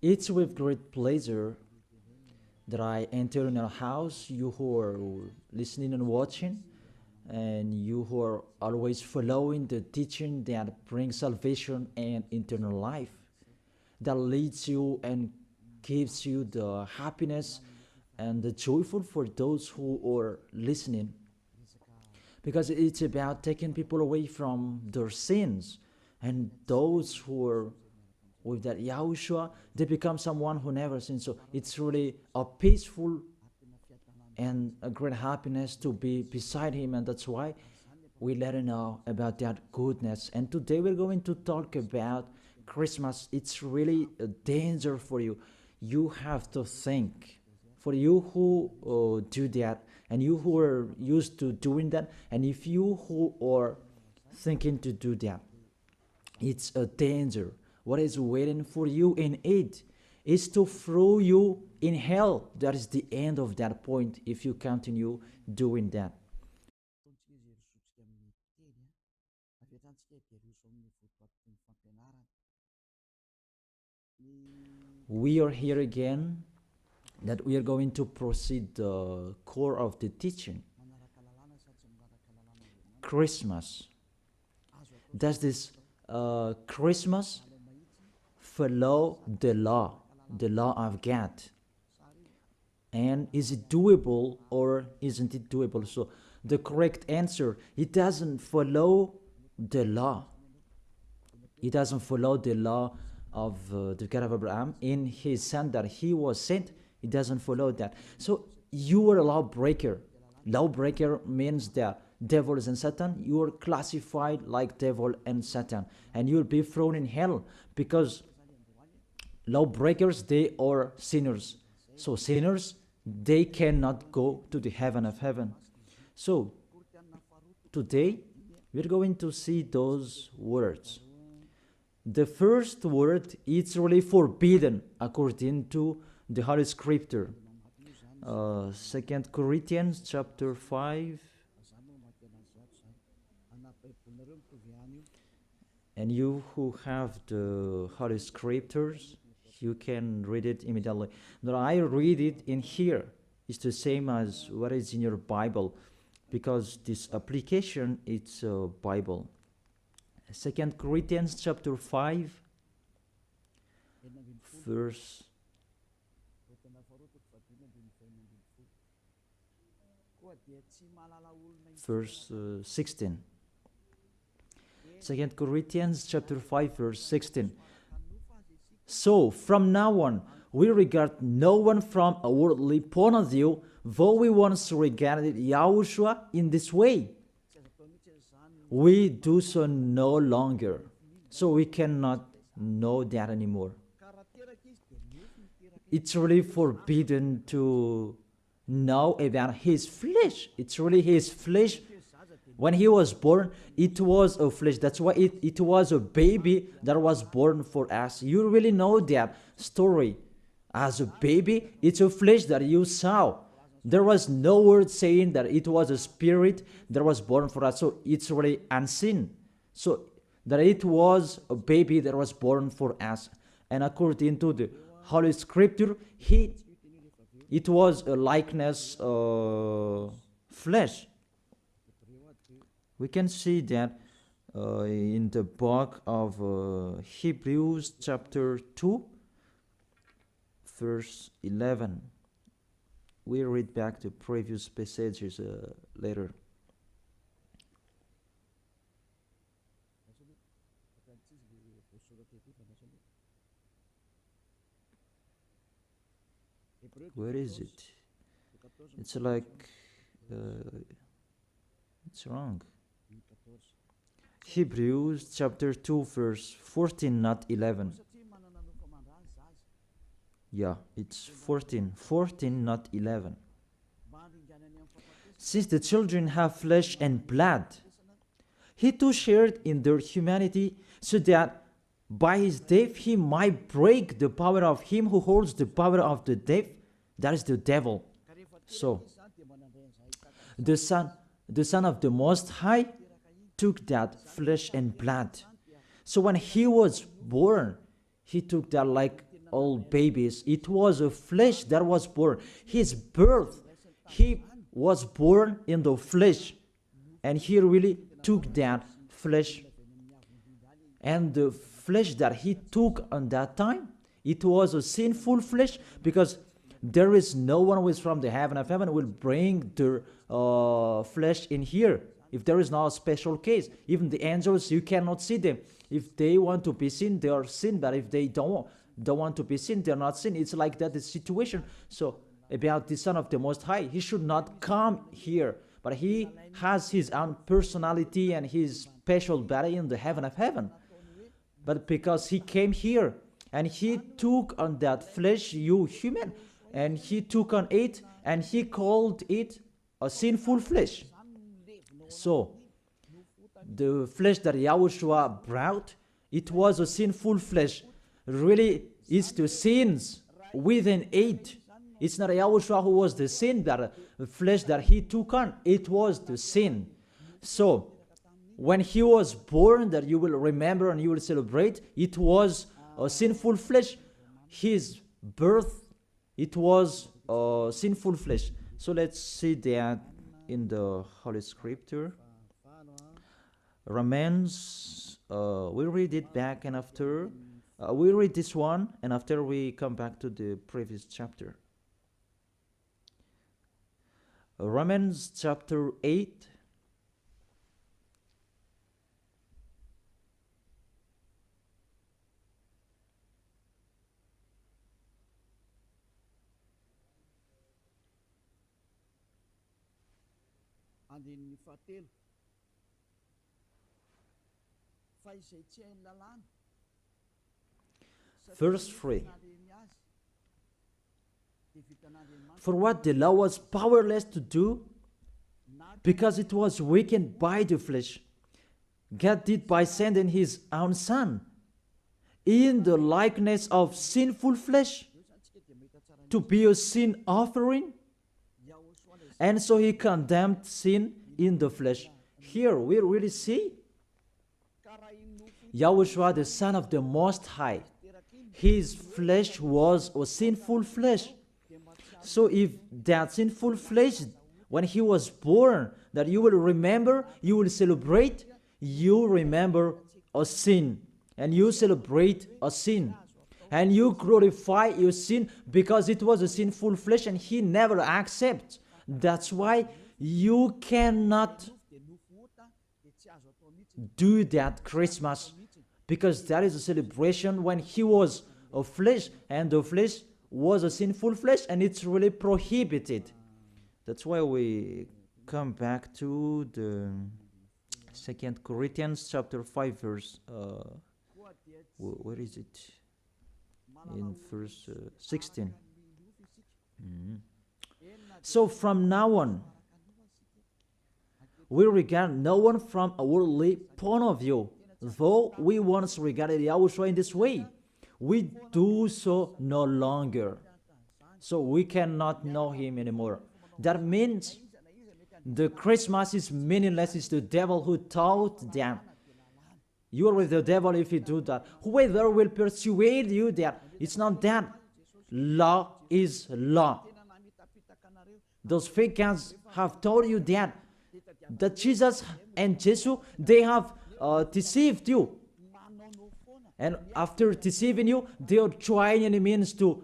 It's with great pleasure that I enter in our house, you who are listening and watching, and you who are always following the teaching that brings salvation and eternal life, that leads you and gives you the happiness and the joyful for those who are listening, because it's about taking people away from their sins, and those who are with that Yahushua, they become someone who never sins. So it's really a peaceful and a great happiness to be beside him, and that's why we let him know about that goodness. And today we're going to talk about Christmas. It's really a danger for you. You have to think. For you who do that, and you who are used to doing that, and if you who are thinking to do that, it's a danger. What is waiting for you in it is to throw you in hell. That is the end of that point if you continue doing that. We are here again, that we are going to proceed the core of the teaching. Christmas. Does this Christmas follow the law of God? And is it doable or isn't it doable? So the correct answer, it doesn't follow the law. It doesn't follow the law of the God of Abraham in his son that he was sent. It doesn't follow that. So you are a lawbreaker. Lawbreaker means that devils and Satan, you are classified like devil and Satan, and you'll be thrown in hell, because lawbreakers, they are sinners. So sinners, they cannot go to the heaven of heaven. So today we're going to see those words. The first word is really forbidden according to the Holy Scripture. 2 Corinthians chapter 5. And you who have the Holy Scriptures, you can read it immediately. Now I read it in here. It's the same as what is in your Bible, because this application, it's a Bible. 2 Corinthians chapter 5, verse 16. 2 Corinthians chapter 5, verse 16. So from now on, we regard no one from a worldly point of view, though we once regarded Yahushua in this way. We do so no longer. So we cannot know that anymore. It's really forbidden to know about his flesh. It's really his flesh. When he was born, it was a flesh. That's why it was a baby that was born for us. You really know that story. As a baby, it's a flesh that you saw. There was no word saying that it was a spirit that was born for us. So it's really unseen. So that it was a baby that was born for us. And according to the Holy Scripture, it was a likeness flesh. We can see that in the book of Hebrews chapter 2, verse 11. We read back the previous passages later. Where is it? It's like, it's wrong. Hebrews chapter 2, verse 14, not 11. Yeah, it's 14, not 11. Since the children have flesh and blood, he too shared in their humanity, so that by his death he might break the power of him who holds the power of the death, that is the devil. So, the Son of the Most High took that flesh and blood. So when he was born, he took that like old babies. It was a flesh that was born. His birth, he was born in the flesh, and he really took that flesh. And the flesh that he took on that time, it was a sinful flesh, because there is no one who is from the heaven of heaven will bring their flesh in here if there is not a special case. Even the angels, you cannot see them. If they want to be seen, they are seen, but if they don't want to be seen, they are not seen. It's like that, the situation. So about the Son of the Most High, he should not come here, but he has his own personality and his special body in the heaven of heaven. But because he came here and he took on that flesh, you human, and he took on it and he called it a sinful flesh. So the flesh that Yahushua brought, it was a sinful flesh. Really, it's the sins within it. It's not Yahushua who was the sin, but the flesh that he took on, it was the sin. So when he was born, that you will remember and you will celebrate, it was a sinful flesh. His birth, it was a sinful flesh. So let's see that in the Holy Scripture. Romans, we read it back, and after we read this one, and after we come back to the previous chapter. Romans chapter 8. Verse 3. For what the law was powerless to do, because it was weakened by the flesh, God did by sending his own Son in the likeness of sinful flesh to be a sin offering. And so he condemned sin in the flesh. Here we really see Yahushua, the Son of the Most High. His flesh was a sinful flesh. So if that sinful flesh, when he was born, that you will remember, you will celebrate, you remember a sin. And you celebrate a sin. And you glorify your sin because it was a sinful flesh and he never accepts. That's why you cannot do that Christmas, because that is a celebration when he was a flesh, and the flesh was a sinful flesh, and it's really prohibited. That's why we come back to the 2 Corinthians chapter 5 verse, where is it? In verse 16. So from now on, we regard no one from a worldly point of view. Though we once regarded Yahushua in this way, we do so no longer. So we cannot know him anymore. That means the Christmas is meaningless. It's the devil who taught them. You are with the devil if you do that. Whoever will persuade you that it's not that. Law is law. Those fake guys have told you that Jesus and Jesus, they have deceived you. And after deceiving you, they are trying any means to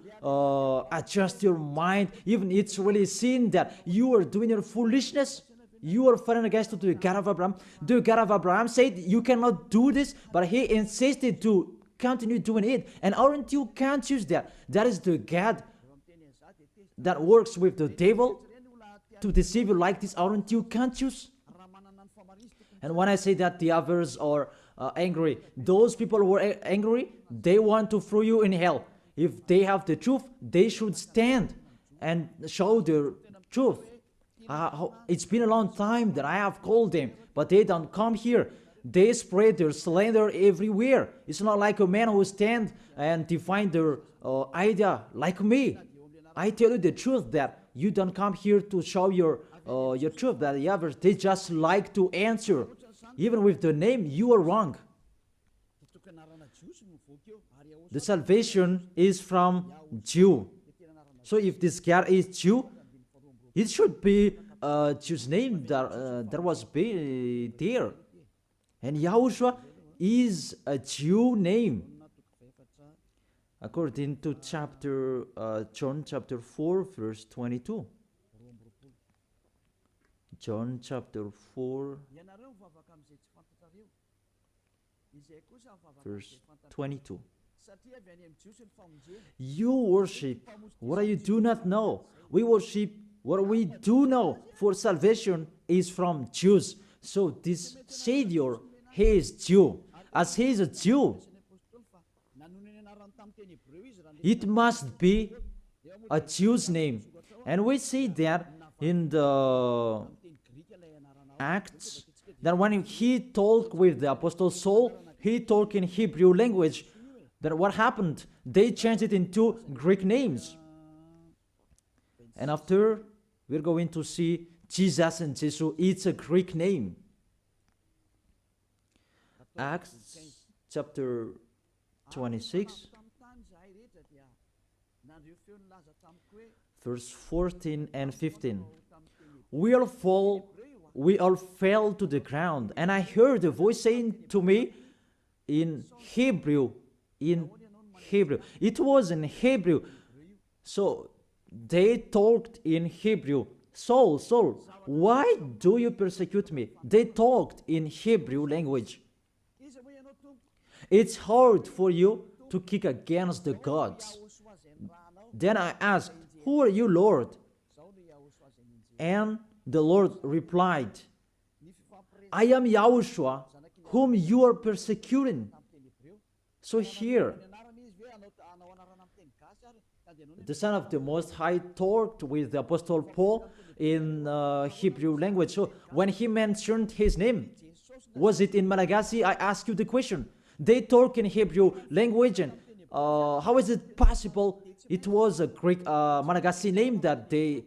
adjust your mind. Even it's really seen that you are doing your foolishness. You are fighting against the God of Abraham. The God of Abraham said you cannot do this, but he insisted to continue doing it. And aren't you conscious that that is the God that works with the devil to deceive you like this? Aren't you conscious? And when I say that the others are angry, those people who are angry, they want to throw you in hell. If they have the truth, they should stand and show the truth. It's been a long time that I have called them, but they don't come here. They spread their slander everywhere. It's not like a man who stand and define their idea like me. I tell you the truth that you don't come here to show your truth. That the others, they just like to answer. Even with the name, you are wrong. the salvation is from Jew. So if this God is Jew, it should be a Jew's name that was there. And Yahushua is a Jew name. According to John chapter 4, verse 22. John chapter 4, verse 22. You worship what you do not know. We worship what we do know, for salvation is from Jews. So this Savior, he is Jew. As he is a Jew, it must be a Jew's name. And we see that in the Acts, that when he talked with the Apostle Saul, he talked in Hebrew language. Then what happened? They changed it into Greek names. And after, we're going to see Jesus and Jesus, it's a Greek name. Acts chapter 26, verse 14 and 15. We all fell to the ground, and I heard a voice saying to me in Hebrew. It was in Hebrew. So they talked in Hebrew. Saul, Saul, why do you persecute me? They talked in Hebrew language. It's hard for you to kick against the gods. Then I asked, who are you, Lord? And the Lord replied, I am Yahushua, whom you are persecuting. So here, the Son of the Most High talked with the Apostle Paul in Hebrew language. So when he mentioned his name, was it in Malagasy? I ask you the question. They talk in Hebrew language, and how is it possible it was a Greek Malagasy name that they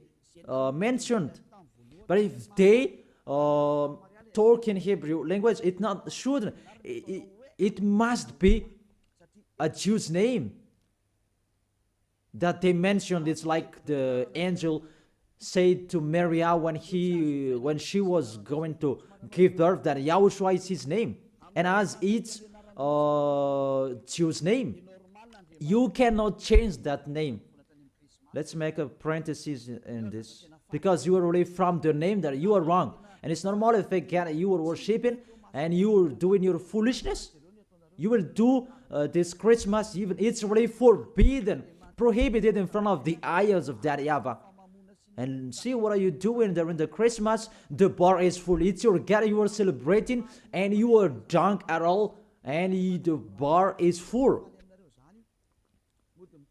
mentioned? But if they talk in Hebrew language, it not should. It must be a Jew's name that they mentioned. It's like the angel said to Maria when she was going to give birth, that Yahushua is his name, and as it's Jew's name, you cannot change that name. Let's make a parenthesis in this, because you are already from the name that you are wrong, and it's normal if you are worshiping and you are doing your foolishness. You will do this Christmas, even it's already forbidden, prohibited in front of the eyes of that YAHVAH. And see, what are you doing during the Christmas? The bar is full. It's your God you are celebrating, and you are drunk at all, and the bar is full.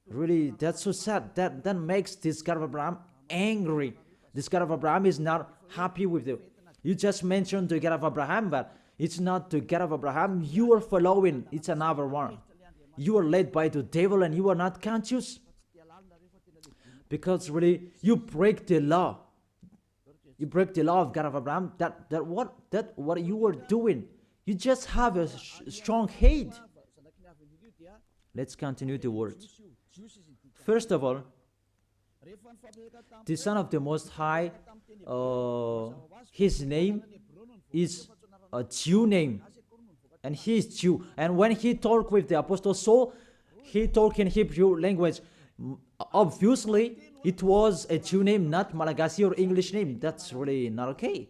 Really, that's so sad. That makes this God of Abraham angry. This God of Abraham is not happy with you. You just mentioned the God of Abraham, but it's not the God of Abraham you are following. It's another one. You are led by the devil, and you are not conscious. Because really, you break the law. You break the law of God of Abraham. What you are doing. You just have a strong hate. Let's continue the words. First of all, the Son of the Most High, his name is a Jew name, and he is Jew. And when he talked with the Apostle Saul, he talked in Hebrew language. Obviously, it was a Jew name, not Malagasy or English name. That's really not okay.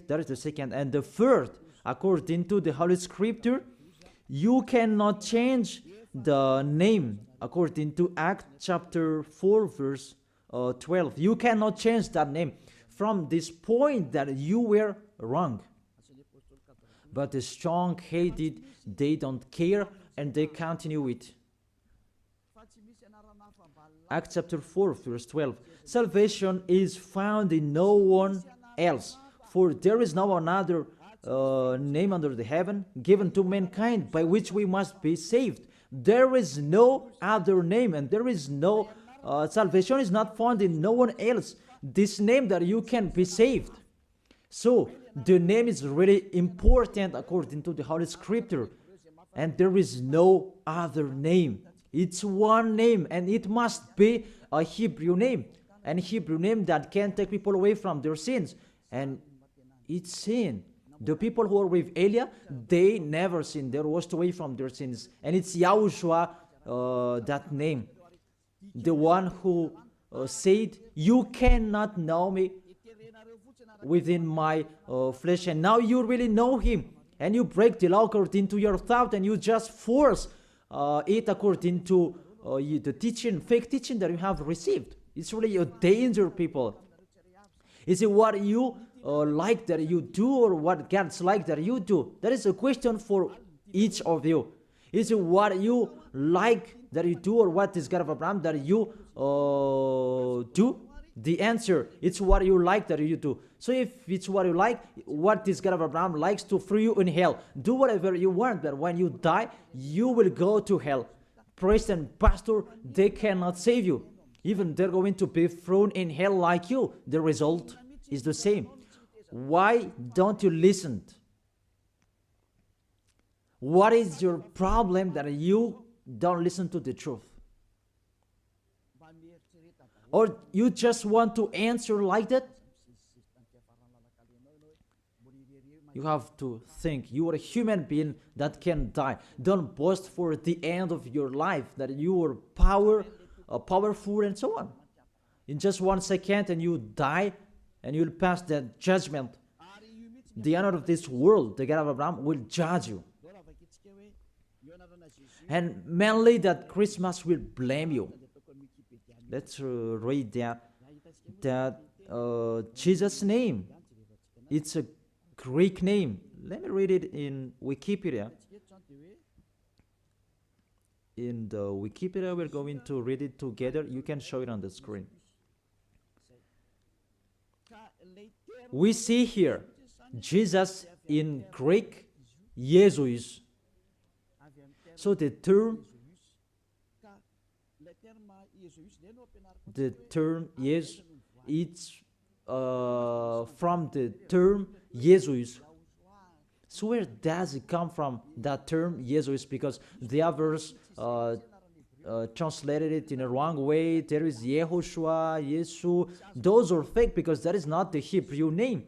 That is the second. And the third, according to the Holy Scripture, you cannot change the name. According to Acts chapter 4, verse 12. You cannot change that name from this point that you were wrong. But the strong-headed, they don't care, and they continue it. Acts chapter 4, verse 12. Salvation is found in no one else, for there is no another name under the heaven given to mankind by which we must be saved. There is no other name, and there is no salvation is not found in no one else. This name that you can be saved. So the name is really important according to the Holy Scripture. and there is no other name. It's one name, and it must be a Hebrew name, and Hebrew name that can take people away from their sins. And it's sin. The people who are with Elia, they never sinned. They were washed away from their sins. And it's Yahushua, that name. The one who said, you cannot know me within my flesh. And now you really know him. And you break the law according to your thought, and you just force it according to the teaching, fake teaching that you have received. It's really a danger, people. Is it what you like that you do, or what God's like that you do? That is a question for each of you. Is it what you like that you do, or what is God of Abraham that you do? The answer, it's what you like that you do. So if it's what you like, what this God of Abraham likes to throw you in hell. Do whatever you want, but when you die, you will go to hell. Priest and pastor, they cannot save you. Even they're going to be thrown in hell like you. The result is the same. Why don't you listen? What is your problem that you don't listen to the truth? Or you just want to answer like that? You have to think. You are a human being that can die. Don't boast for the end of your life that you are powerful and so on. In just 1 second and you die, and you'll pass that judgment. The honor of this world, the God of Abraham, will judge you. And mainly that Christmas will blame you. Let's read that Jesus' name. It's a Greek name. Let me read it in Wikipedia. In the Wikipedia, we're going to read it together. You can show it on the screen. We see here Jesus in Greek, Jesus. So the term is, it's from the term Jesus. So where does it come from, that term Jesus? Because the others translated it in a wrong way. There is YAHOSHUA, Yesu. Those are fake, because that is not the Hebrew name.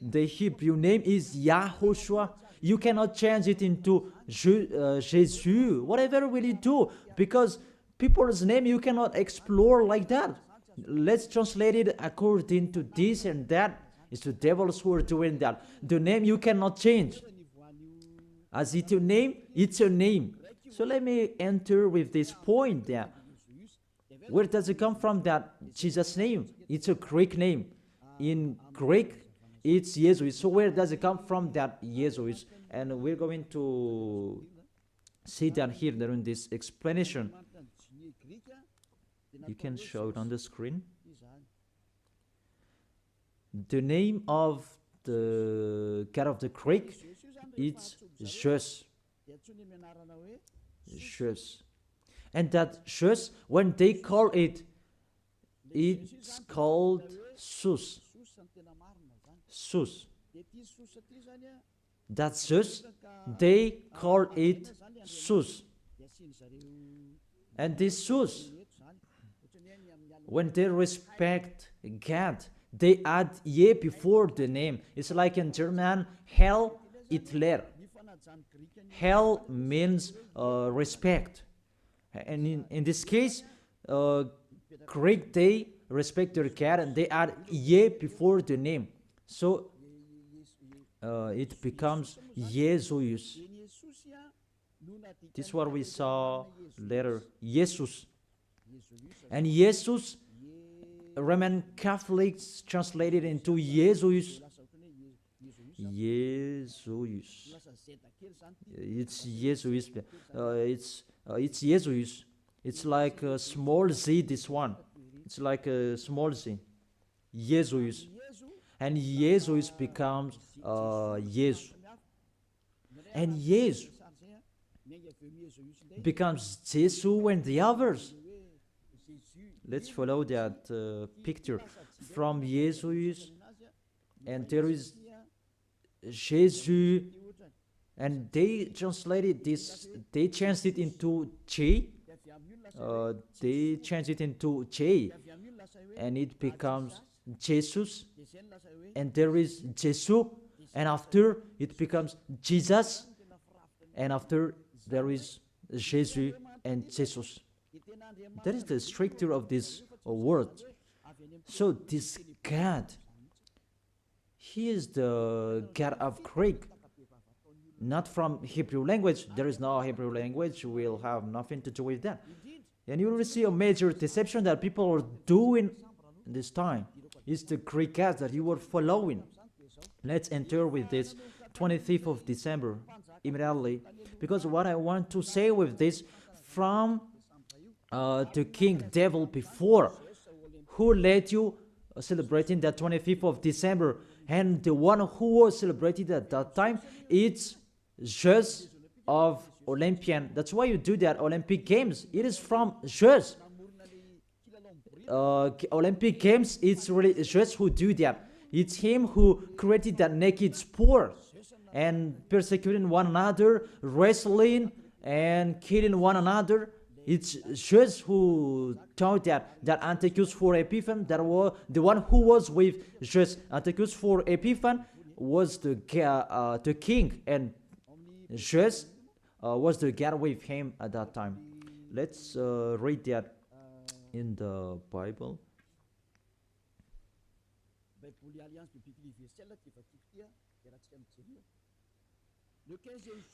The Hebrew name is YAHOSHUA. You cannot change it into Jesus. Whatever will you do? Because people's name you cannot explore like that. Let's translate it according to this and that. It's the devils who are doing that. The name you cannot change. As it's your name, it's your name. So let me enter with this point there. Where does it come from, that Jesus' name? It's a Greek name. In Greek, it's Jesus. So where does it come from, that Jesus? And we're going to see that here during this explanation. You can show it on the screen. The name of the God of the Greek, it's Jesus. Jesus. And that Jesus, when they call it, it's called Sus. Sus. That's Jesus, they call it Sus. And this Sus, when they respect God, they add ye before the name. It's like in German, Heil Hitler. Heil means respect. And in this case, Greek, they respect their God and they add ye before the name. So it becomes Jesus. This is what we saw later, Jesus. And Jesus, Roman Catholics translated into Jesus. Jesus. It's Jesus. It's Jesus. It's like a small z, this one. It's like a small z. Jesus. And Jesus becomes Jesus. And Jesus becomes Jesus and the others. Let's follow that picture from Jesus, and there is Jesus, and they translated this, they changed it into J. They changed it into J, and it becomes Jesus, and there is Jesu, and after it becomes Jesus, and after there is Jesus and Jesus. That is the structure of this word. So this God, He is the God of Greek, not from Hebrew language. There is no Hebrew language. We'll have nothing to do with that. And you will see a major deception that people are doing this time. It's the Greek God that you are following. Let's enter with this 25th of December immediately, because what I want to say with this, from the king devil before, who led you celebrating the 25th of December, and the one who was celebrated at that time, it's Zeus of Olympian. That's why you do that Olympic Games. It is from Zeus. Olympic Games, it's really Zeus who do that. It's him who created that naked sport and persecuting one another, wrestling and killing one another. It's Zeus who taught that Antiochus for Epiphan, that was the one who was with Zeus. Antiochus for Epiphan was the king, and Zeus was the god with him at that time. Let's read that in the Bible.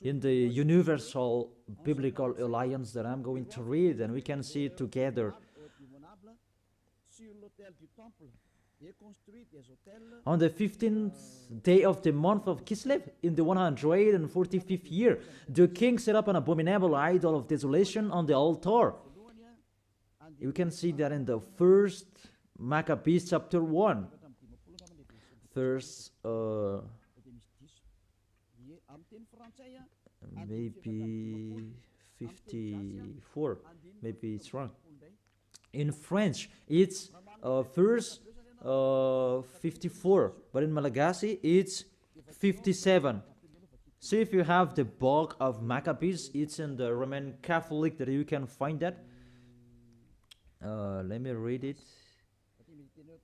In the Universal Biblical Alliance that I'm going to read, and we can see it together. On the 15th day of the month of Kislev, in the 145th year, the king set up an abominable idol of desolation on the altar. You can see that in the first Maccabees chapter 1, verse maybe 54, maybe it's wrong. In French, it's verse 54, but in Malagasy, it's 57. So if you have the book of Maccabees, it's in the Roman Catholic that you can find that. Let me read it.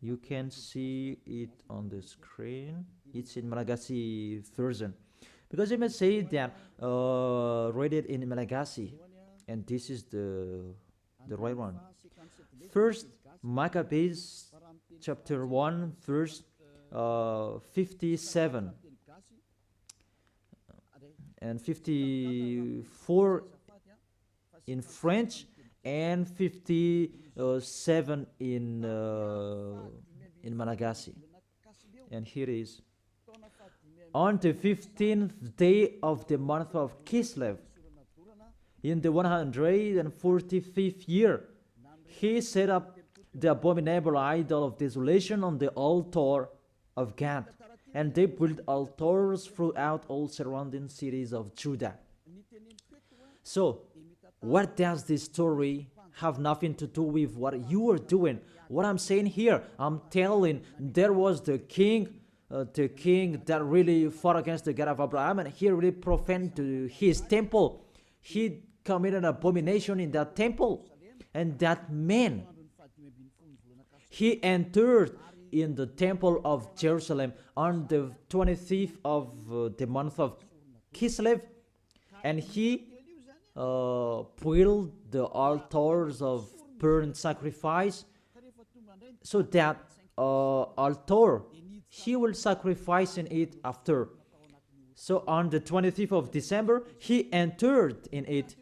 You can see it on the screen. It's in Malagasy version. Because you may say that read it in Malagasy, and this is the right one. First Maccabees chapter 1 verse 57 and 54 in French, and 57 in Malagasy. And here it is. On the 15th day of the month of Kislev, in the 145th year, he set up the abominable idol of desolation on the altar of God, and they built altars throughout all surrounding cities of Judah. So, what does this story have nothing to do with what you are doing? What I'm saying here, I'm telling there was the king that really fought against the God of Abraham, and he really profaned his temple. He committed an abomination in that temple, and that man, he entered in the temple of Jerusalem on the 25th of the month of Kislev, and he built the altars of burnt sacrifice, so that altar he will sacrifice in it after. So on the 25th of December, he entered in it,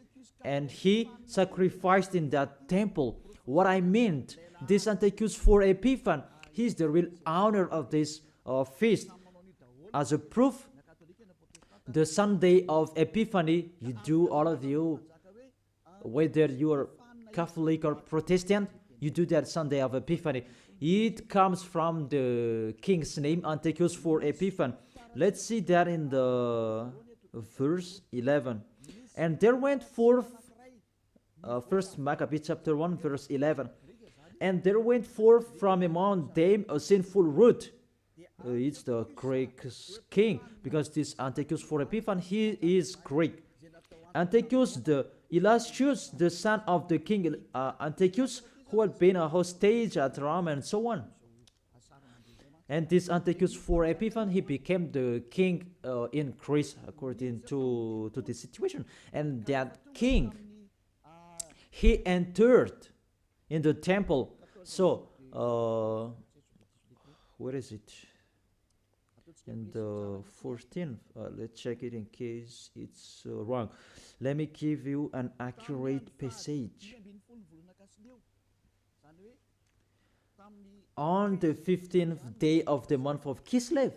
and he sacrificed in that temple. What I meant, this Antiochus for Epiphan, he is the real owner of this feast. As a proof, the Sunday of Epiphany, you do, all of you, whether you are Catholic or Protestant, you do that Sunday of Epiphany. It comes from the king's name, Antiochus for Epiphan. Let's see that in the verse 11. And there went forth, first Maccabees chapter 1, verse 11. And there went forth from among them a sinful root, it's the Greek king, because this Antiochus for Epiphan, he is Greek. Antiochus the illustrious, the son of the king Antiochus, who had been a hostage at Rome and so on. And this Antiochus for Epiphan, he became the king in Greece according to this situation. And that king, he entered in the temple. So, where is it? In the 14th, let's check it in case it's wrong. Let me give you an accurate passage. On the 15th day of the month of Kislev.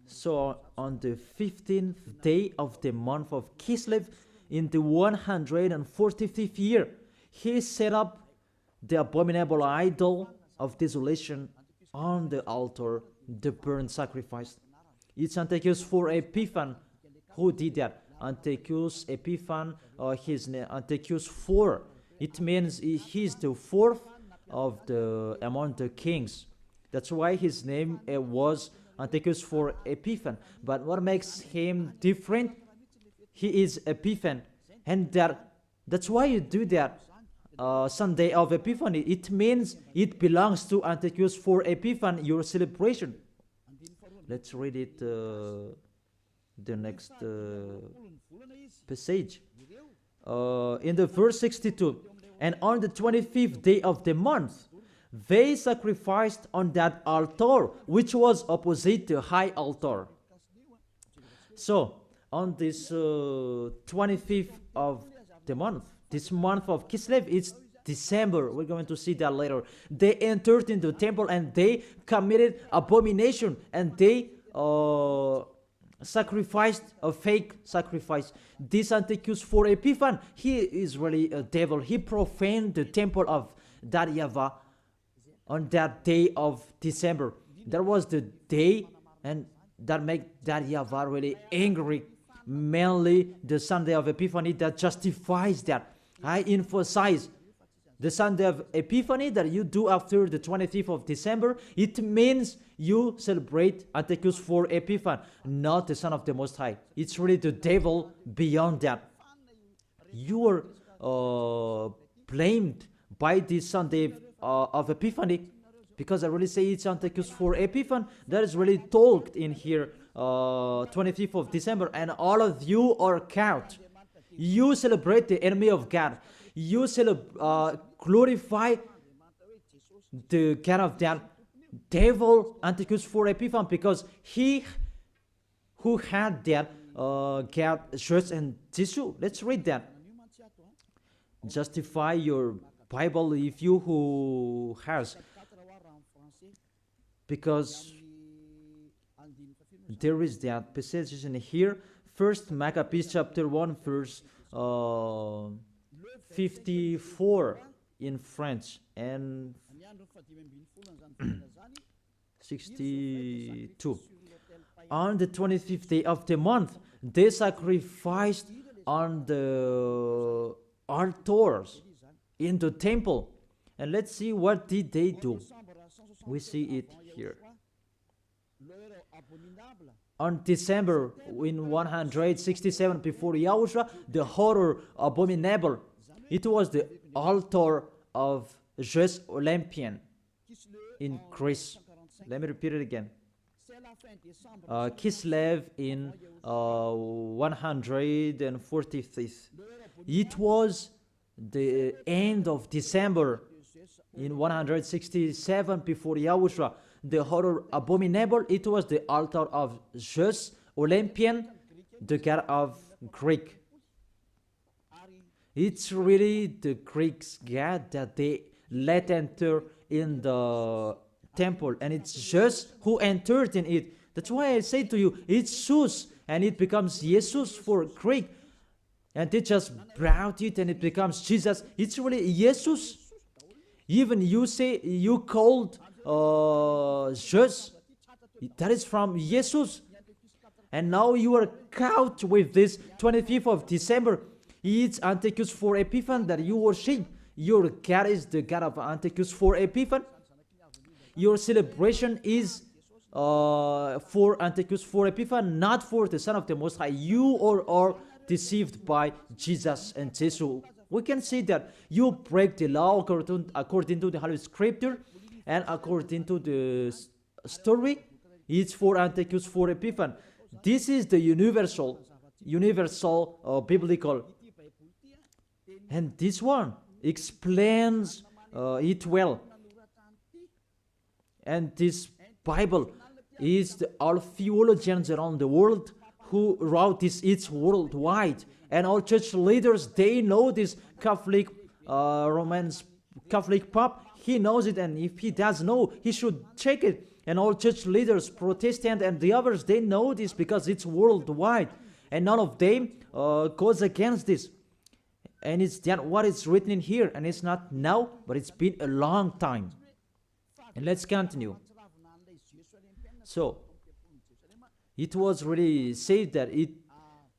So on the 15th day of the month of Kislev, in the 145th year, he set up the abominable idol of desolation on the altar, the burnt sacrifice. It's Antiochus for Epiphan who did that. Antiochus Epiphan, his name Antiochus IV. It means he's the fourth of the among the kings. That's why his name was Antiochus for Epiphan. But what makes him different? He is Epiphan, and that's why you do that. Sunday of Epiphany, it means it belongs to Antiochus for Epiphan, your celebration. Let's read it, the next passage. In the verse 62, and on the 25th day of the month, they sacrificed on that altar, which was opposite the high altar. So, on this 25th of the month, this month of Kislev, it's December. We're going to see that later. They entered into the temple and they committed abomination, and they sacrificed a fake sacrifice. This Antiochus for Epiphan, he is really a devil. He profaned the temple of that YAHVAH on that day of December. That was the day, and that made that YAHVAH really angry. Mainly the Sunday of Epiphany that justifies that. I emphasize the Sunday of Epiphany that you do after the 25th of December. It means you celebrate Antiochus for Epiphan, not the Son of the Most High. It's really the devil beyond that. You are blamed by this Sunday of Epiphany, because I really say it's Antiochus for Epiphan. That is really talked in here, 25th of December, and all of you are caught. You celebrate the enemy of God. You glorify the God of that devil, Antiochus for Epiphan, because he who had that God church and tissue. Let's read that. Justify your Bible if you who has, because there is that passage in here. First Maccabees chapter 1 verse 54 in French and 62. On the 25th day of the month, they sacrificed on the altars in the temple. And let's see what did they do. We see it here. On December in 167 before YAHOSHUA, the horror abominable. It was the altar of Zeus Olympian in Greece. Let me repeat it again. Kislev in 145th. It was the end of December in 167 before YAHOSHUA. The horror abominable, it was the altar of Zeus Olympian, the god of Greek. It's really the Greeks' god that they let enter in the temple, and it's Zeus who entered in it. That's why I say to you, it's Zeus, and it becomes Jesus for Greek, and they just brought it and it becomes Jesus. It's really Jesus. Even you say you called Zeus, that is from Jesus, and now you are caught with this 25th of December. It's Antiochus for Epiphan that you worship. Your God is the God of Antiochus for Epiphan. your celebration is for Antiochus, for Epiphanes, not for the Son of the Most High. You are deceived by Jesus and Jesus. We can see that you break the law according to the Holy Scripture, and according to the story, it's for Antiochus, for Epiphanes. This is the universal biblical, and this one explains it well. And this Bible is all theologians around the world who wrote this. It's worldwide, and all church leaders, they know this Catholic Romans Catholic Pope. He knows it, and if he does know, he should check it. And all church leaders, Protestant and the others, they know this because it's worldwide, and none of them goes against this. And it's that what is written in here, and it's not now, but it's been a long time. And let's continue. So it was really said that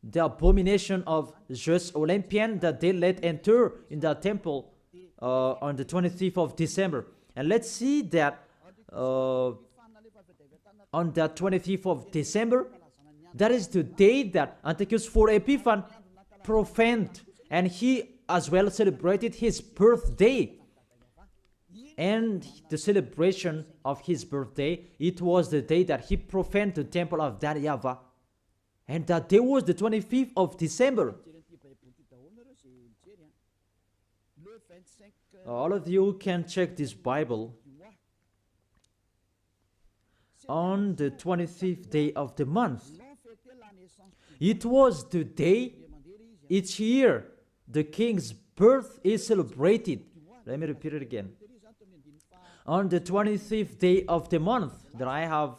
the abomination of Zeus Olympian, that they let enter in the temple on the 25th of December. And let's see that on the 25th of December, that is the day that Antiochus IV Epiphanes profaned, and he as well celebrated his birthday. And the celebration of his birthday, it was the day that he profaned the temple of that YAHVAH. And that day was the 25th of December. All of you can check this Bible. On the 25th day of the month, it was the day each year the king's birth is celebrated. Let me repeat it again. On the 25th day of the month that I have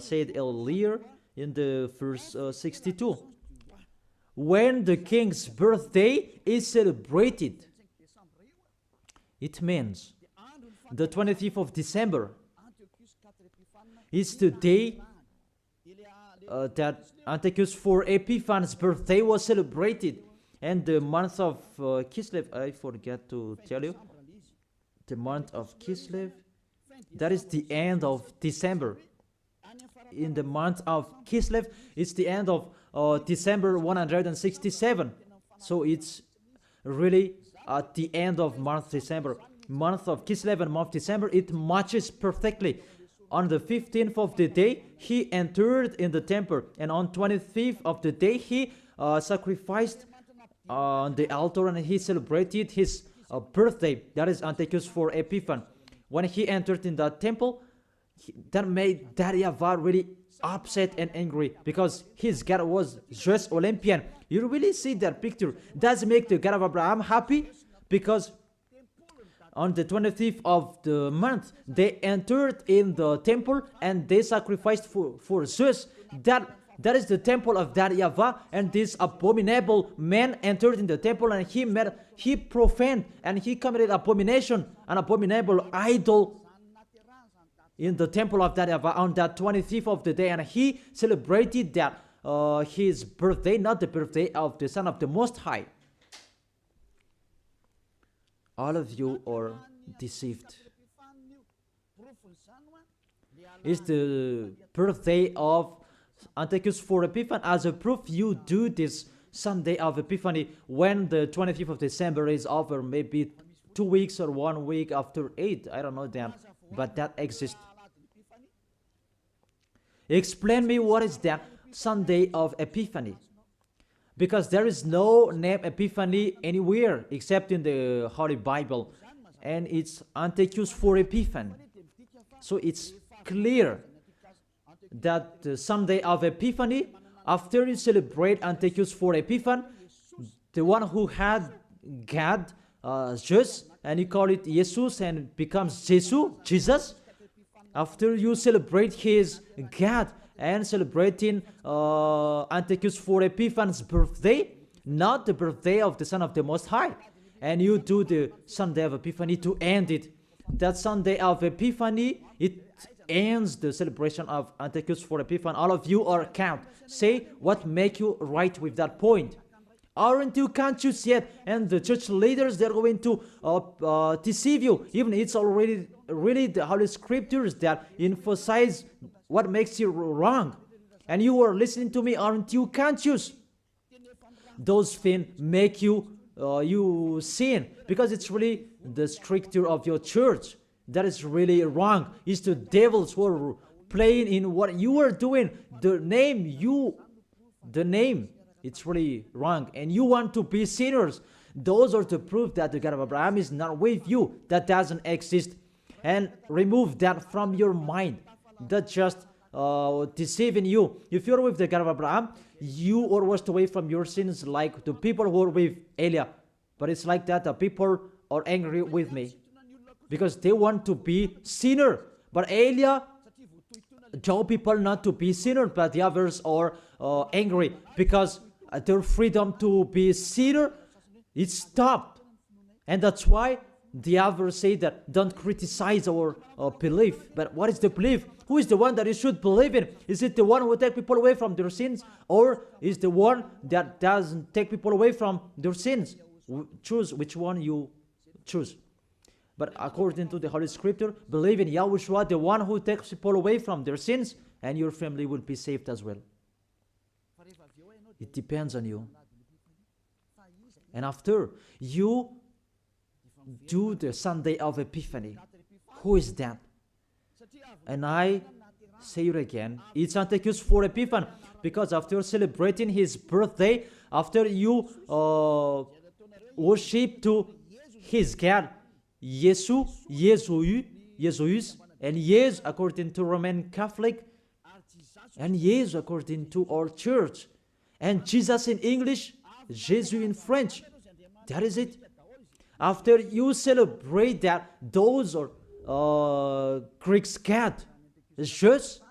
said earlier in the verse 62, when the king's birthday is celebrated, it means the 25th of December is the day that Antiochus IV Epiphanes' birthday was celebrated. And the month of Kislev, I forgot to tell you, the month of Kislev, that is the end of December. In the month of Kislev, it's the end of December 167. So it's really at the end of month December. Month of Kislev and month December, it matches perfectly. On the 15th of the day, he entered in the temple, and on 25th of the day, he sacrificed on the altar, and he celebrated his birthday. That is Antiochus IV Epiphanes. When he entered in the temple, that made that YAHVAH really upset and angry, because his God was Zeus Olympian. You really see that picture. Does make the God of Abraham happy? Because on the 25th of the month, they entered in the temple and they sacrificed for Zeus. That is the temple of that YAHVAH, and this abominable man entered in the temple, and he profaned and he committed abomination, an abominable idol in the temple of that YAHVAH on that 25th of the day, and he celebrated that his birthday, not the birthday of the Son of the Most High. All of you are deceived. It's the birthday of Antiochus IV Epiphanes. As a proof, you do this Sunday of Epiphany when the 25th of December is over, maybe 2 weeks or 1 week after 8. I don't know that, but that exists. Explain me what is that Sunday of Epiphany. Because there is no name Epiphany anywhere except in the Holy Bible. And it's Antiochus IV Epiphanes. So it's clear that the Sunday of Epiphany, after you celebrate Antiochus IV Epiphanes, the one who had God, Zeus, and you call it Jesus and it becomes Jesus. After you celebrate his God and celebrating Antiochus IV Epiphanes' birthday, not the birthday of the Son of the Most High, and you do the Sunday of Epiphany to end it. That Sunday of Epiphany, it ends the celebration of Antiochus IV Epiphanes. All of you are count. Say what make you right with that point. Aren't you conscious yet? And the church leaders, they're going to deceive you. Even it's already really the Holy Scriptures that emphasize what makes you wrong. And you are listening to me, aren't you conscious? Those things make you sin, because it's really the stricture of your church that is really wrong. It's the devils who are playing in what you are doing. The name, it's really wrong, and you want to be sinners. Those are the proof that the God of Abraham is not with you. That doesn't exist. And remove that from your mind. That's just deceiving you. If you're with the God of Abraham, you are washed away from your sins like the people who are with Elia. But it's like that. The people are angry with me because they want to be sinner. But Elia told people not to be sinner, but the others are angry because their freedom to be sinner, it stopped. And that's why the others say that don't criticize our belief. But what is the belief? Who is the one that you should believe in? Is it the one who takes people away from their sins, or is the one that doesn't take people away from their sins? Choose which one you choose. But according to the Holy Scripture, believe in Yahushua, the one who takes people away from their sins, and your family will be saved as well. It depends on you. And after you do the Sunday of Epiphany, who is that? And I say it again, it's Antiochus for Epiphany, because after celebrating his birthday, after you worship to his God, Jesus, and yes according to Roman Catholic, and yes according to our church, and Jesus in English, Jesus in French. That is it. After you celebrate that, those are Greek God, Jesus,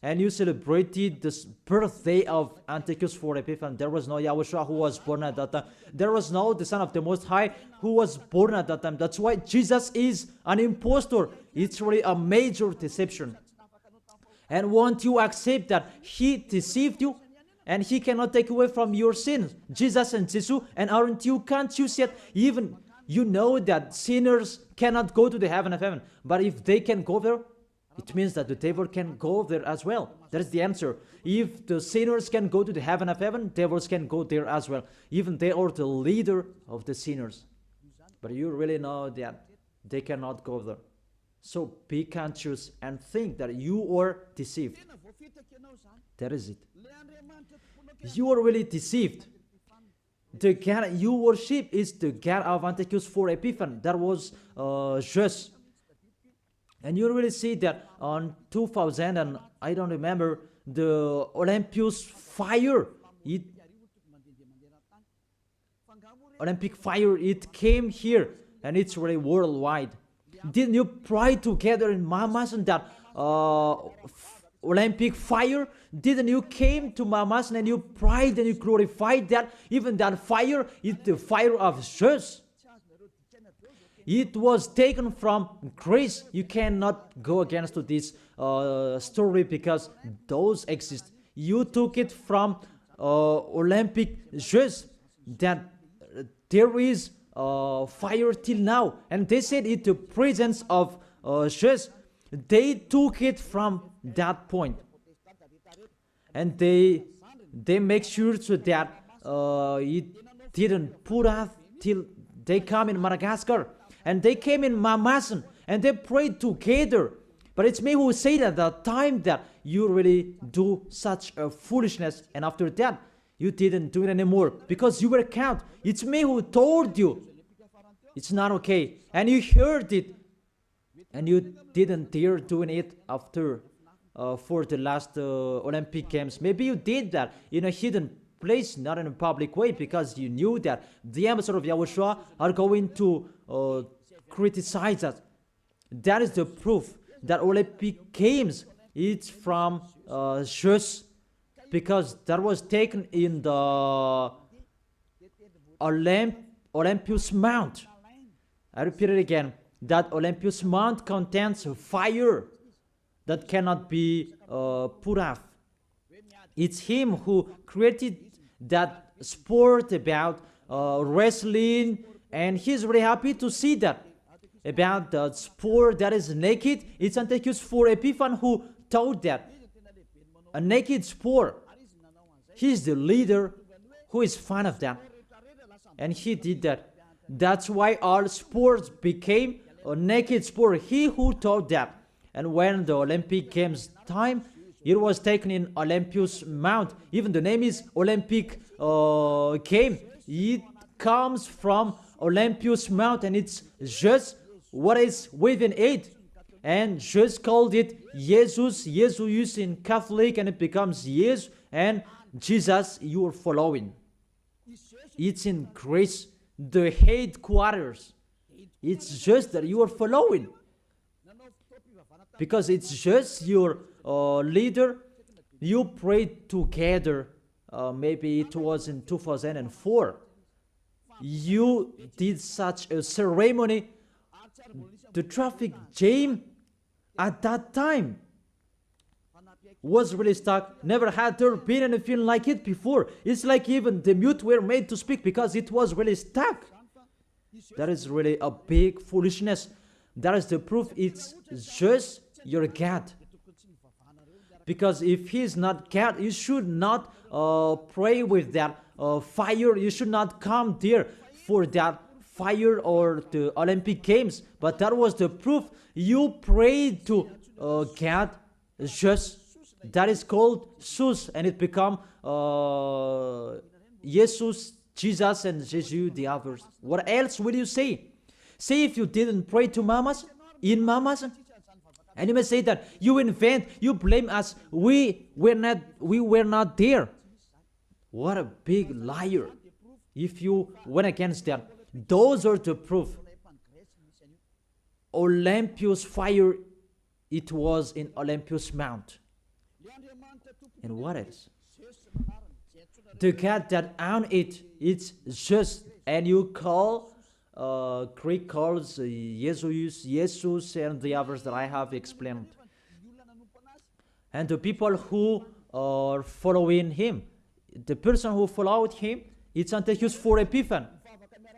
and you celebrated the birthday of Antiochus for Epiphany. There was no YAHOSHUA who was born at that time. There was no the Son of the Most High who was born at that time. That's why Jesus is an impostor. It's really a major deception. And won't you accept that he deceived you? And he cannot take away from your sins. Jesus and Jesus, and aren't you conscious yet? Even you know that sinners cannot go to the heaven of heaven. But if they can go there, it means that the devil can go there as well. That is the answer. If the sinners can go to the heaven of heaven, devils can go there as well. Even they are the leader of the sinners. But you really know that they cannot go there. So be conscious and think that you are deceived. That is it. You are really deceived. The God you worship is the God of Antiochus for Epiphany. That was Jesus. And you really see that on 2000, and I don't remember, the Olympus fire, Olympic fire, it came here, and it's really worldwide. Didn't you pray together in Mamas and that Olympic fire? Didn't you came to Mamas and you prayed and you glorified that? Even that fire is the fire of Jesus. It was taken from Greece. You cannot go against to this story because those exist. You took it from Olympic Jesus, that there is fire till now. And they said it the presence of Jesus. They took it from that point. And they make sure so that it didn't put out till they come in Madagascar. And they came in Mamasan and they prayed together. But it's me who said at the time that you really do such a foolishness. And after that, you didn't do it anymore because you were caught. It's me who told you. It's not okay. And you heard it. And you didn't dare doing it after for the last Olympic Games. Maybe you did that in a hidden place, not in a public way, because you knew that the ambassador of YAHOSHUA are going to criticize us. That is the proof that Olympic Games, it's from Jesus, because that was taken in the Olympus Mount. I repeat it again, that Olympus Mount contains fire that cannot be put off. It's him who created that sport about wrestling, and he's really happy to see that. about the spore that is naked. It's Antiochus for Epiphan who taught that. A naked spore. He's the leader who is fan of that. And he did that. That's why all sports became a naked sport. He who taught that. And when the Olympic Games time, it was taken in Olympus Mount. Even the name is Olympic game. It comes from Olympus Mount, and it's just what is within it. And just called it Jesus, Jesus in Catholic, and it becomes Jesus and Jesus you are following. It's in Greece, the headquarters. It's just that you are following. Because it's just your leader. You prayed together. Maybe it was in 2004. You did such a ceremony. The traffic jam at that time was really stuck. Never had there been anything like it before. It's like even the mute were made to speak because it was really stuck. That is really a big foolishness. That is the proof. It's just your God. Because if he is not God, you should not pray with that fire. You should not come there for that fire or the Olympic Games. But that was the proof. You prayed to God just. That is called Sus, and it become Jesus, Jesus, and Jesus the others. What else will you say? Say if you didn't pray to mamas, in mamas, and you may say that you invent, you blame us. We were not there. What a big liar! If you went against that, those are the proof. Olympus fire, it was in Olympus Mount. And what else? The God that owned it, it's just, and you call, Greek calls Jesus, and the others that I have explained. And the people who are following him, the person who followed him, it's Antiochus for Epiphan.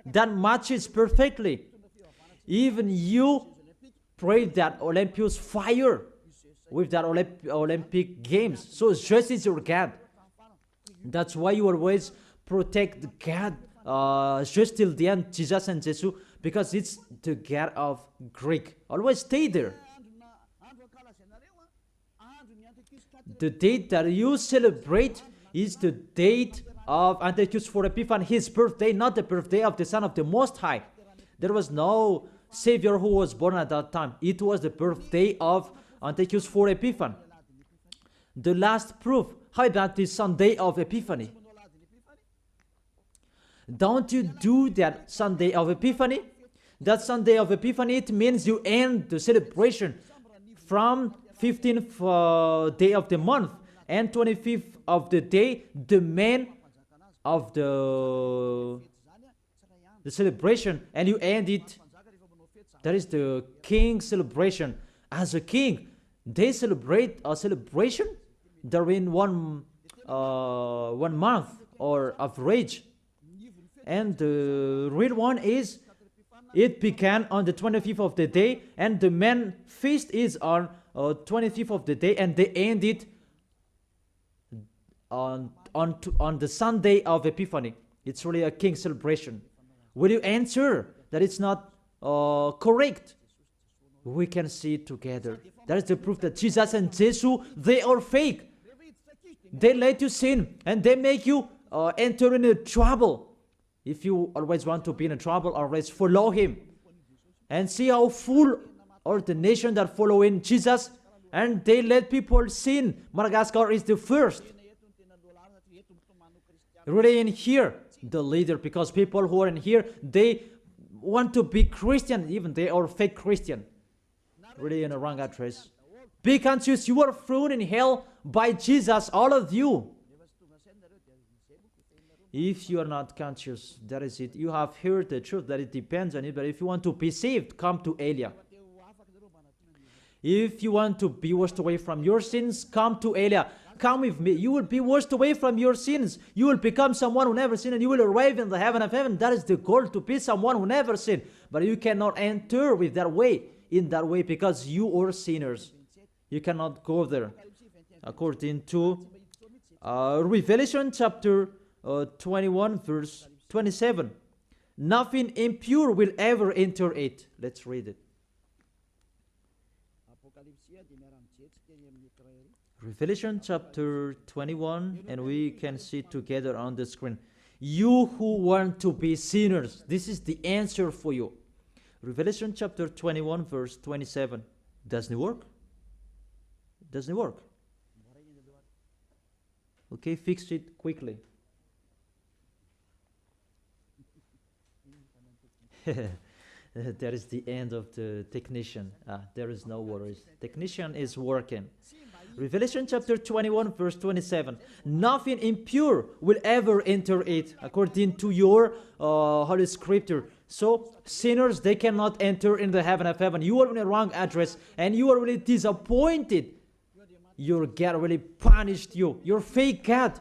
That matches perfectly. Even you prayed that Olympus fire with that Olympic Games. So just is your God. That's why you always protect God just till the end, Jesus and Jesus, because it's the God of Greek. Always stay there. The date that you celebrate is the date of Antiochus for Epiphan, his birthday, not the birthday of the Son of the Most High. There was no Savior who was born at that time. It was the birthday of Antiochus for Epiphan. The last proof. How about the Sunday of Epiphany? Don't you do that Sunday of Epiphany? That Sunday of Epiphany, it means you end the celebration from 15th day of the month and 25th of the day, the man of the celebration, and you end it. That is the king celebration. As a king, they celebrate a celebration during one month or average. And the real one is, it began on the 25th of the day, and the main feast is on 25th of the day, and they end it on the Sunday of Epiphany. It's really a king celebration. Will you answer that it's not correct? We can see it together. That is the proof that Jesus and Jesus, they are fake. They let you sin, and they make you enter into trouble. If you always want to be in trouble, always follow him. And see how full are the nation that follow in Jesus, and they let people sin. Madagascar is the first. Really in here, the leader, because people who are in here, they want to be Christian, even they are fake Christian. Really in a wrong address. Be conscious, you are thrown in hell by Jesus, all of you. If you are not conscious, that is it. You have heard the truth, that it depends on it. But if you want to be saved, come to Elia. If you want to be washed away from your sins, come to Elia. Come with me. You will be washed away from your sins. You will become someone who never sinned, and you will arrive in the heaven of heaven. That is the goal, to be someone who never sinned. But you cannot enter with that way, in that way, because you are sinners. You cannot go there. According to Revelation chapter 21 verse 27. Nothing impure will ever enter it. Let's read it. Revelation chapter 21, and we can see together on the screen. You who want to be sinners, this is the answer for you. Revelation chapter 21 verse 27. Doesn't it work? Doesn't it work? Okay, fix it quickly. That is the end of the technician. There is no worries. Technician is working. Revelation chapter 21 verse 27. Nothing impure will ever enter it, according to your Holy Scripture. So sinners, they cannot enter in the heaven of heaven. You are in the wrong address, and you are really disappointed. Your God really punished you. Your fake God.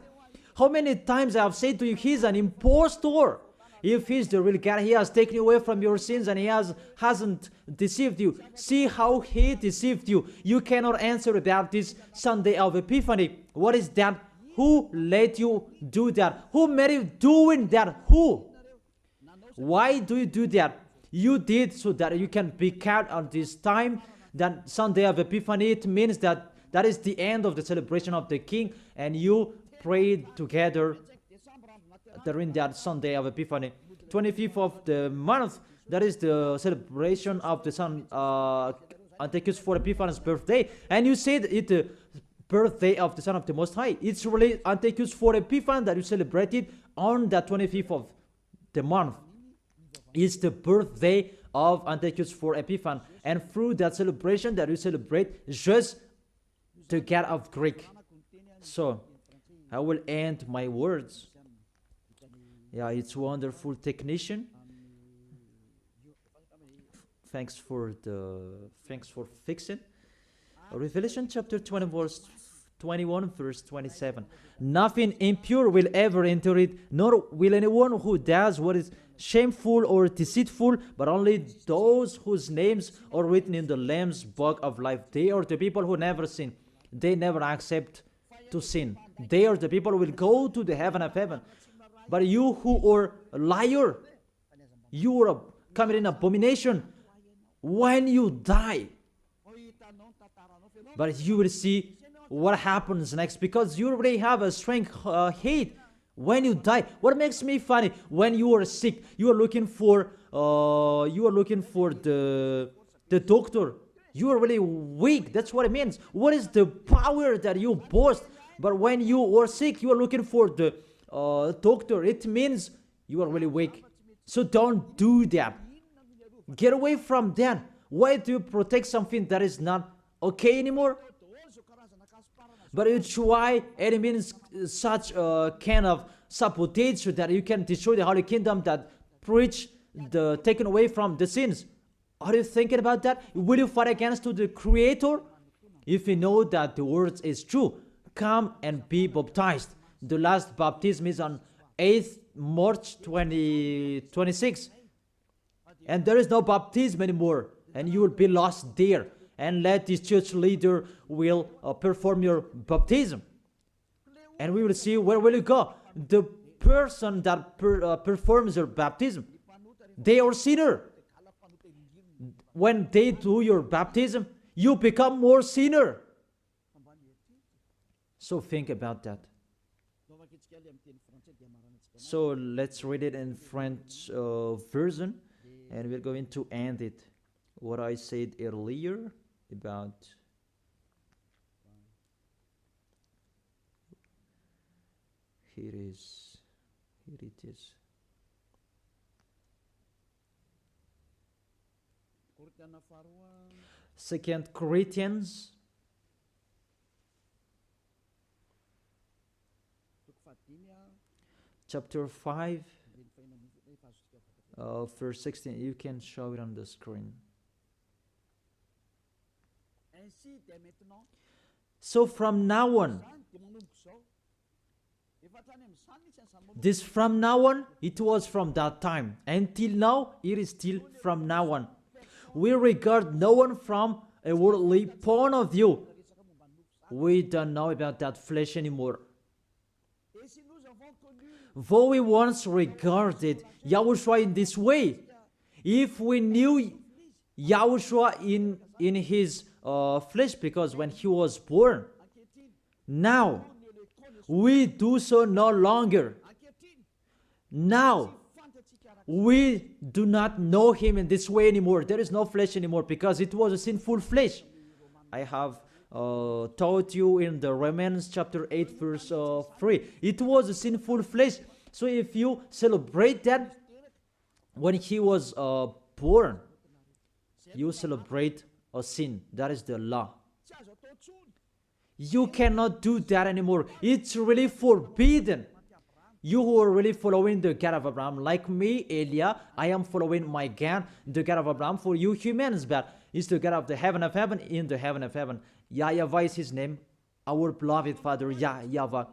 How many times I have said to you, he's an impostor. If he's the real God, he has taken you away from your sins, and he hasn't deceived you. See how he deceived you. You cannot answer about this Sunday of Epiphany. What is that? Who let you do that? Who made you doing that? Who? Why do you do that? You did so that you can be kept on this time. That Sunday of Epiphany, it means that is the end of the celebration of the King, and you prayed together during that Sunday of Epiphany. 25th of the month, that is the celebration of the Son Antiochus for Epiphanes' birthday, and you said it the birthday of the Son of the Most High. It's really Antiochus for Epiphanes that you celebrated on the 25th of the month. It's the birthday of Antiochus for Epiphanes, and through that celebration that you celebrate just the God of Greek. So I will end my words. Yeah, it's wonderful technician. Thanks for fixing. Revelation chapter 21 verse 27. Nothing impure will ever enter it, nor will anyone who does what is shameful or deceitful, but only those whose names are written in the Lamb's book of life. They are the people who never sin. They never accept to sin. They are the people who will go to the heaven of heaven. But you who are a liar, you are committing abomination when you die. But you will see what happens next, because you already have a strong hate when you die. What makes me funny, when you are sick, you are looking for the doctor. You are really weak. That's what it means. What is the power that you boast? But when you are sick, you are looking for the doctor. It means you are really weak. So don't do that. Get away from that. Why do you protect something that is not okay anymore? But you try, and it means such a kind of sabotage so that you can destroy the Holy Kingdom that preach the taken away from the sins. Are you thinking about that? Will you fight against the Creator? If you know that the word is true, come and be baptized. The last baptism is on 8th March 2026. And there is no baptism anymore. And you will be lost there. And let this church leader will perform your baptism. And we will see where will you go. The person that performs your baptism, they are sinner. When they do your baptism, you become more sinner. So think about that. So let's read it in French version, and we're going to end it. What I said earlier about here it is. 2 Corinthians chapter 5 verse 16. You can show it on the screen. So from now on, This from now on, it was from that time. Until now, it is still from now on. We regard no one from a worldly point of view. We don't know about that flesh anymore. Though we once regarded Yahushua in this way, if we knew Yahushua in his flesh, because when he was born, now we do so no longer. Now we do not know him in this way anymore. There is no flesh anymore because it was a sinful flesh. I have taught you in the Romans chapter 8 verse 3. It was a sinful flesh. So if you celebrate that when he was born, you celebrate a sin. That is the law. You cannot do that anymore. It's really forbidden. You who are really following the God of Abraham, like me, Elia, I am following my God, the God of Abraham. For you humans, but it's the God of the heaven of heaven, in the heaven of heaven. YAHVAH is his name, our beloved Father, YAHVAH.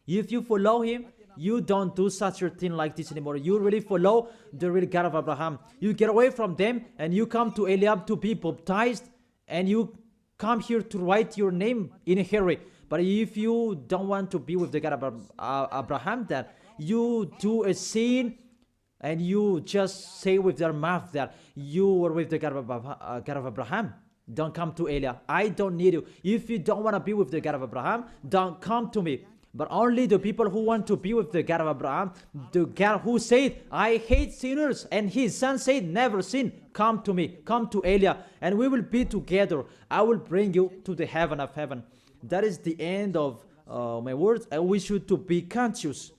If you follow him, you don't do such a thing like this anymore. You really follow the real God of Abraham. You get away from them and you come to Eliab to be baptized, and you come here to write your name in a hurry. But if you don't want to be with the God of Abraham, that you do a sin and you just say with your mouth that you were with the God of Abraham, don't come to Elia. I don't need you. If you don't want to be with the God of Abraham, don't come to me. But only the people who want to be with the God of Abraham, the God who said, I hate sinners, and his son said, never sin, come to me, come to Elia, and we will be together. I will bring you to the heaven of heaven. That is the end of my words. I wish you to be conscious.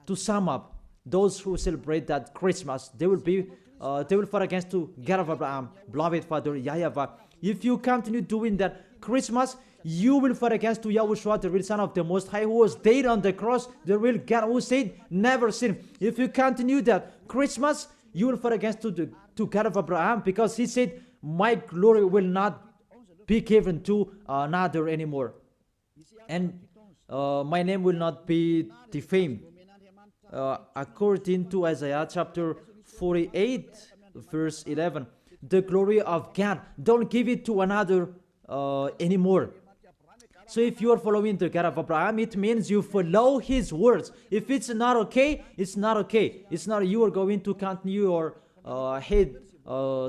To sum up, those who celebrate that Christmas, they will fight against the God of Abraham, beloved Father YAHVAH. If you continue doing that Christmas, you will fight against to Yahushua, the real Son of the Most High, who was dead on the cross, the real God who said, never sin. If you continue that Christmas, you will fight against to God of Abraham, because he said, my glory will not be given to another anymore, and my name will not be defamed. According to Isaiah chapter 48 verse 11, the glory of God, don't give it to another anymore. So if you are following the God of Abraham, it means you follow his words. If it's not okay, it's not okay. It's not you are going to continue your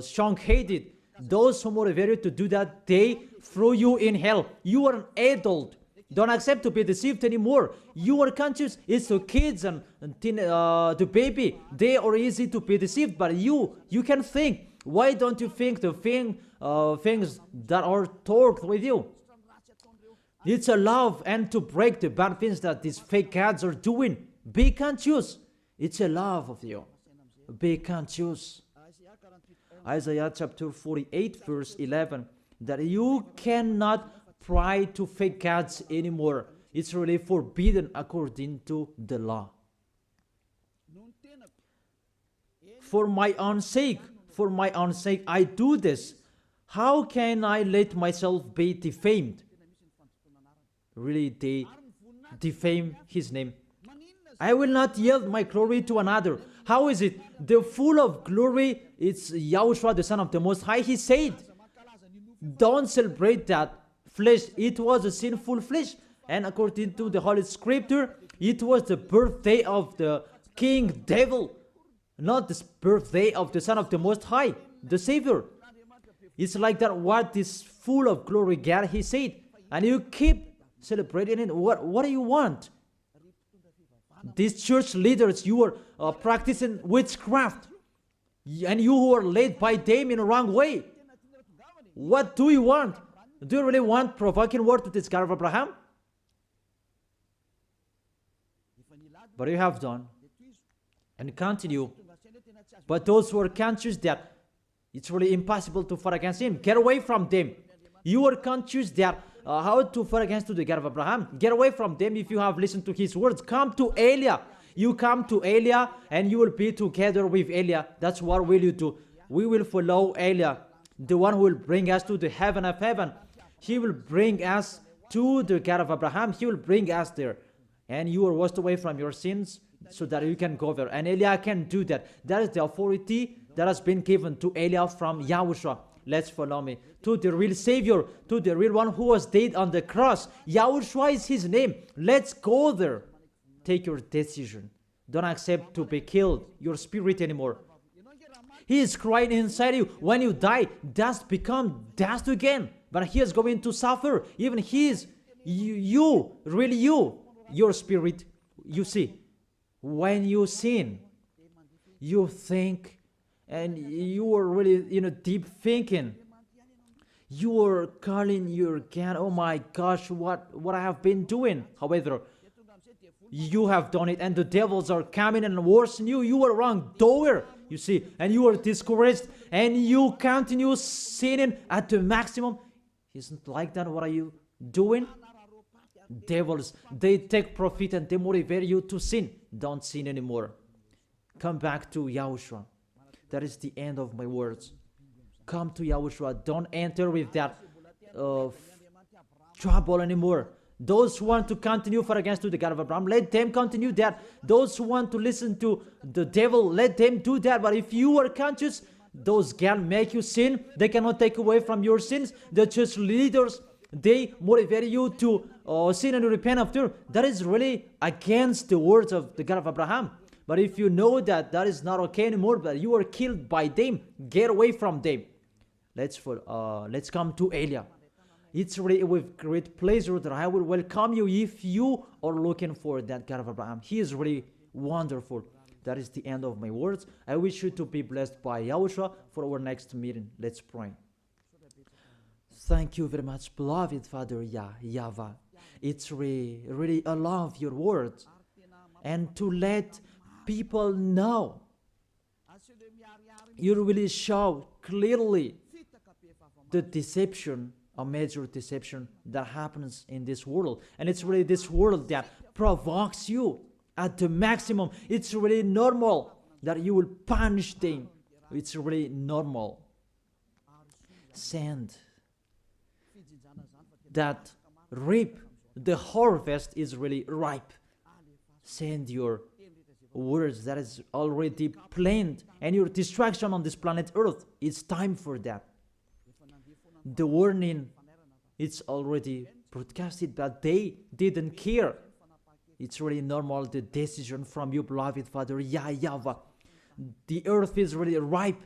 strong-headed. Those who motivate you to do that, they throw you in hell. You are an adult. Don't accept to be deceived anymore. You are conscious. It's the kids and the baby. They are easy to be deceived, but you can think. Why don't you think the things that are taught with you? It's a love and to break the bad things that these fake gods are doing. Be conscious. It's a love of you. Be conscious. Isaiah chapter 48 verse 11, that you cannot pray to fake gods anymore. It's really forbidden according to the law. For my own sake, I do this. How can I let myself be defamed? Really, they defame his name. I will not yield my glory to another. How is it? The full of glory, it's Yahushua, the Son of the Most High. He said, don't celebrate that flesh. It was a sinful flesh. And according to the Holy Scripture, it was the birthday of the King Devil, not the birthday of the Son of the Most High, the Savior. It's like that, what is full of glory, God, he said. And you keep celebrating it. What do you want? These church leaders, you are practicing witchcraft, and you who are led by them in a wrong way. What do you want? Do you really want provoking word to this God of Abraham? But you have done and continue. But those who are conscious that it's really impossible to fight against him, get away from them. You are conscious that how to fight against the God of Abraham. Get away from them if you have listened to his words. Come to Elia. You come to Elia and you will be together with Elia. That's what will you do. We will follow Elia, the one who will bring us to the heaven of heaven. He will bring us to the God of Abraham. He will bring us there. and you are washed away from your sins so that you can go there. And Eliah can do that. That is the authority that has been given to Eliah from Yahushua. Let's follow me to the real Savior, to the real one who was dead on the cross. Yahushua is his name. Let's go there. Take your decision. Don't accept to be killed, your spirit anymore. He is crying inside you. When you die, dust become dust again. But he is going to suffer. Even he is, really your spirit. You see, when you sin, you think, and you are really, deep thinking. You are calling your God, oh my gosh, what I have been doing. However, you have done it, and the devils are coming and worse you. You are wrongdoer, you see, and you are discouraged, and you continue sinning at the maximum. Isn't like that? What are you doing? Devils, they take profit and they motivate you to sin. Don't sin anymore. Come back to Yahushua. That is the end of my words. Come to Yahushua. Don't enter with that trouble anymore. Those who want to continue for against to the God of Abraham, let them continue that. Those who want to listen to the devil, let them do that. But if you are conscious, those can make you sin. They cannot take away from your sins. The church leaders, they motivate you to sin and repent after. That is really against the words of the God of Abraham. But if you know that that is not okay anymore, but you are killed by them, get away from them. Let's come to Eliah. It's really with great pleasure that I will welcome you if you are looking for that God of Abraham. He is really wonderful. That is the end of my words. I wish you to be blessed by Yahushua for our next meeting. Let's pray. Thank you very much, beloved Father YAHVAH. It's really I love your words. And to let people know, you really show clearly the deception, a major deception that happens in this world. And it's really this world that provokes you at the maximum. It's really normal that you will punish them. It's really normal. Send that reap. The harvest is really ripe. Send your words that is already planned, and your distraction on this planet Earth. It's time for that. The warning, it's already broadcasted, but they didn't care. It's really normal, the decision from you, beloved Father YAHVAH. The earth is really ripe.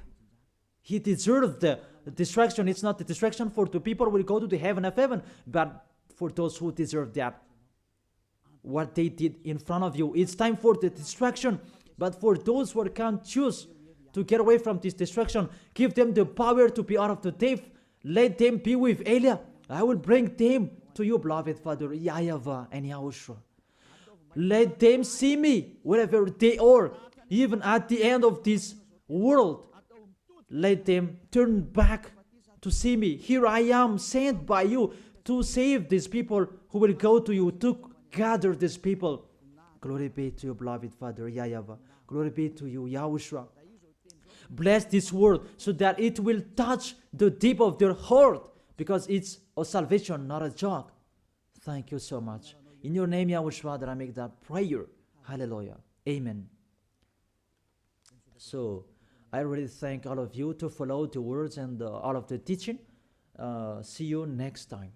He deserved the distraction. It's not the distraction for the people who will go to the heaven of heaven, but for those who deserve that. What they did in front of you. It's time for the distraction. But for those who can't choose to get away from this distraction, give them the power to be out of the death. Let them be with Eliah. I will bring them to you, beloved Father YAHVAH and Yahushua. Let them see me wherever they are, even at the end of this world. Let them turn back to see me. Here I am, sent by you to save these people who will go to you, to gather these people. Glory be to you, beloved Father YAHVAH. Glory be to you, Yahushua. Bless this word so that it will touch the deep of their heart, because it's a salvation, not a joke. Thank you so much. In your name, Yahushua, that I make that prayer. Hallelujah. Amen. So, I really thank all of you to follow the words and all of the teaching. See you next time.